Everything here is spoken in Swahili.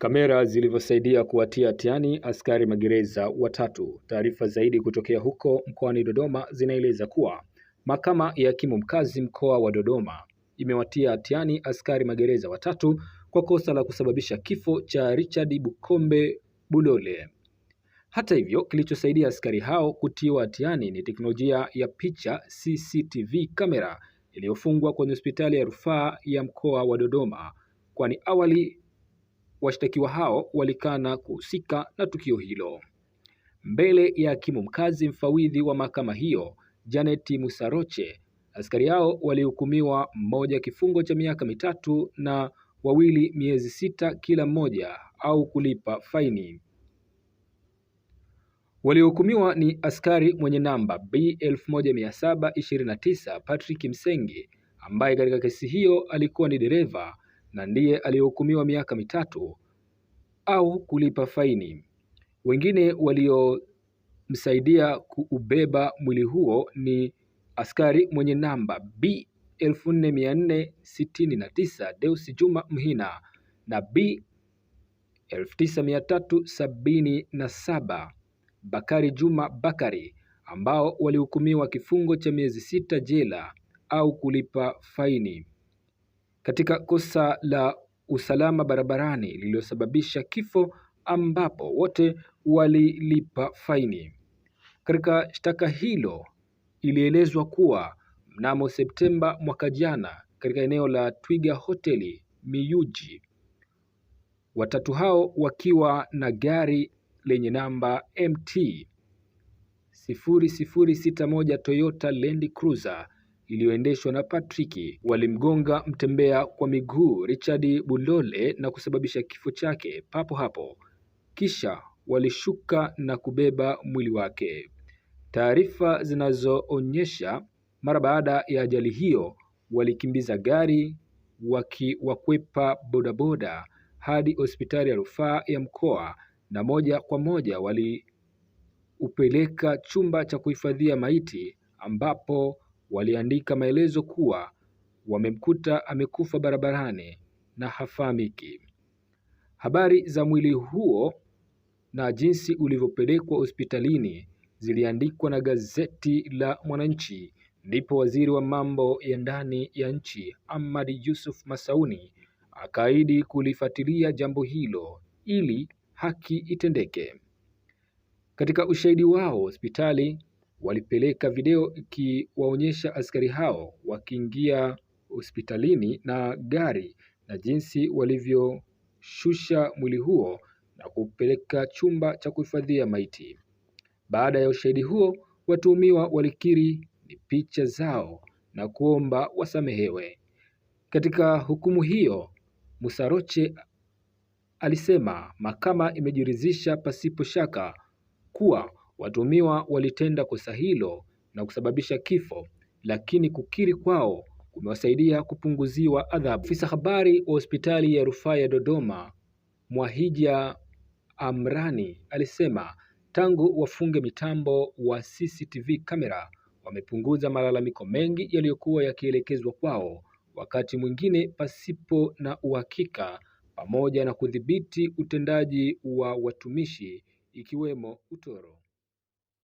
Kamera zilivyosaidia kuwatia hatiani askari magereza watatu. Taarifa zaidi kutokea huko mkoani Dodoma zinaeleza kuwa Mahakama ya Hakimu Mkazi Mkoa wa Dodoma imewatia hatiani askari magereza watatu kwa kosa la kusababisha kifo cha Richard Bukombe Bulole. Hata hivyo, kilichosaidia askari hao kutiwa hatiani ni teknolojia ya picha CCTV kamera iliyofungwa kwenye hospitali ya rufaa ya mkoa wa Dodoma, kwani awali washtakiwa hao walikana kuhusika na tukio hilo. Mbele ya hakimu mkazi mfawidhi wa mahakama hiyo, Janet Musaroche, askari hao walihukumiwa mmoja kifungo cha miaka 3 na wawili miezi 6 kila mmoja au kulipa faini. Waliohukumiwa ni askari mwenye namba B1729 Patrick Msenge, ambaye katika kesi hiyo alikuwa ni dereva na ndiye aliyehukumiwa miaka 3 au kulipa faini. Wengine waliomsaidia kuubeba mwili huo ni askari mwenye namba B14469 Deus Juma Mhina na B9377 Bakari Juma Bakari, ambao walihukumiwa kifungo cha miezi 6 jela au kulipa faini katika kosa la usalama barabarani lililosababisha kifo, ambapo wote walilipa faini. Katika shtaka hilo ilielezwa kuwa mnamo Septemba mwaka jana katika eneo la Twiga Hoteli Miyuji, watatu hao wakiwa na gari lenye namba MT 0061 Toyota Land Cruiser iliyoendeshwa na Patrick walimgonga mtembea kwa miguu Richard Bulole na kusababisha kifo chake papo hapo, kisha walishuka na kubeba mwili wake. Taarifa zinazoonyesha mara baada ya ajali hiyo walikimbiza gari wakiwakwepa bodaboda hadi hospitali ya rufaa ya mkoa na moja kwa moja waliupeleka chumba cha kuhifadhia maiti, ambapo waliandika maelezo kuwa wamemkuta amekufa barabarani na hafahamiki. Habari za mwili huo na jinsi ulivyopelekwa hospitalini ziliandikwa na gazeti la Mwananchi. Ndipo waziri wa mambo ya ndani ya nchi Ahmad Yusuf Masauni akaahidi kulifuatilia jambo hilo ili haki itendeke. Katika ushahidi wao, hospitali walipeleka video ikiwaonyesha askari hao wakiingia hospitalini na gari na jinsi walivyoshusha mwili huo na kupeleka chumba cha kuhifadhia maiti. Baada ya ushahidi huo, watuhumiwa walikiri ni picha zao na kuomba wasamehewe. Katika hukumu hiyo, Musaroche alisema mahakama imejiridhisha pasipo shaka kuwa watuhumiwa walitenda kosa hilo na kusababisha kifo, lakini kukiri kwao kumewasaidia kupunguziwa adhabu. Afisa habari wa hospitali ya rufaa ya Dodoma, Mwahija Amrani, alisema tangu wafunge mitambo wa CCTV kamera wamepunguza malalamiko mengi yaliyokuwa yakielekezwa kwao, wakati mwingine pasipo na uhakika, pamoja na kudhibiti utendaji wa watumishi ikiwemo utoro.